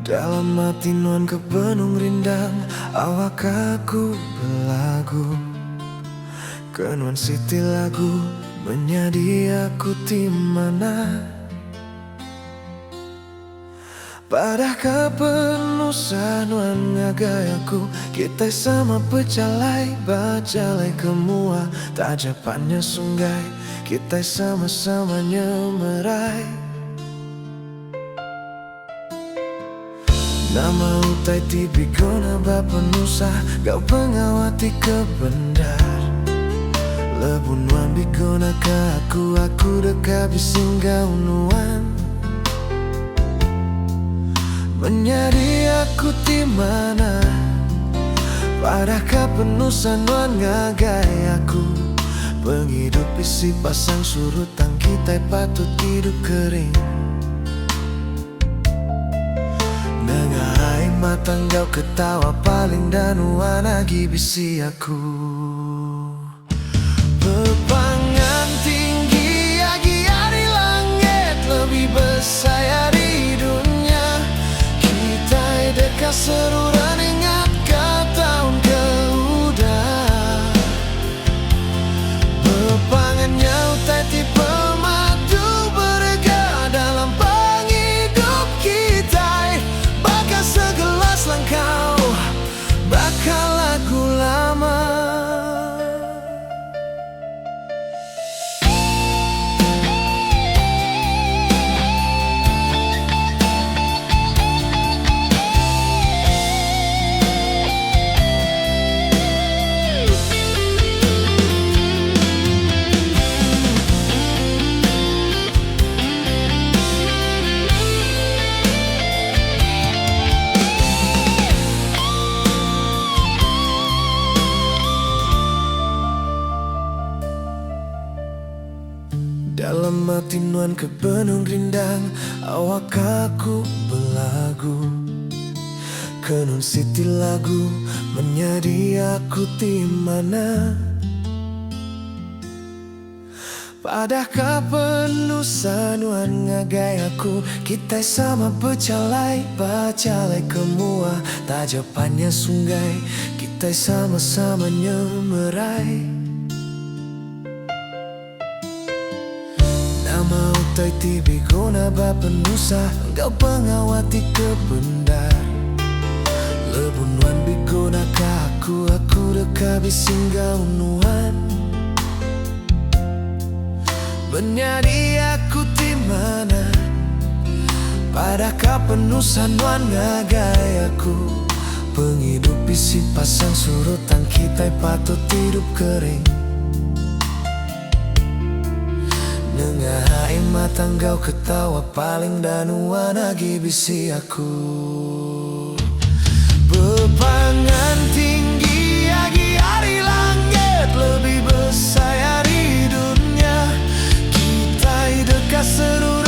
Dalam hati nuan kebenung rindang, awak aku belagu. Kenuan siti lagu menjadi aku timana. Pada kepenusan nuan ngagayaku, kita sama pecalai bacalai kemua. Tajapannya sungai, kita sama-sama nyemerai. Nama utai tibi kona bapa nusa, gau pengawati kebendar. Lebun wan bikona ke aku dekat bisinggau nuan. Menjadi aku di mana? Pada kepenusan nuan ngagai aku. Penghidupi si pasang surutan kita patut hidup kering. Nengai matang kau ketawa paling danuan lagi bisi aku. Bebangan tinggi agi di langit lebih besar di dunia. Kita dekat seruran ingat ke tahun ke udah. Bebangannya utai tipe madu berga dalam penghidup kita. Bakal segelas langkau, bakal lagu lama. Dalam hati nuan kebenung rindang, awak aku belagu. Kenun siti lagu menjadi aku di mana? Pada kepenusan nuan ngagai aku, kita sama pecalai bacalai kemua. Tajapannya sungai, kita sama-sama nyemerai. Nama utai tibi guna bapa nusa, engkau pengawati kebendar. Lebun wan bigona aku dekat bisinggau nuan. Menjadi aku di mana? Pada kepenusan nuan ngagai aku. Penghidupi si pasang surutan kita patut hidup kering. Nengai matang kau ketawa paling danuan lagi bisi aku. Bebangan tinggi agi di langit lebih besar di dunia. Kita dekat seru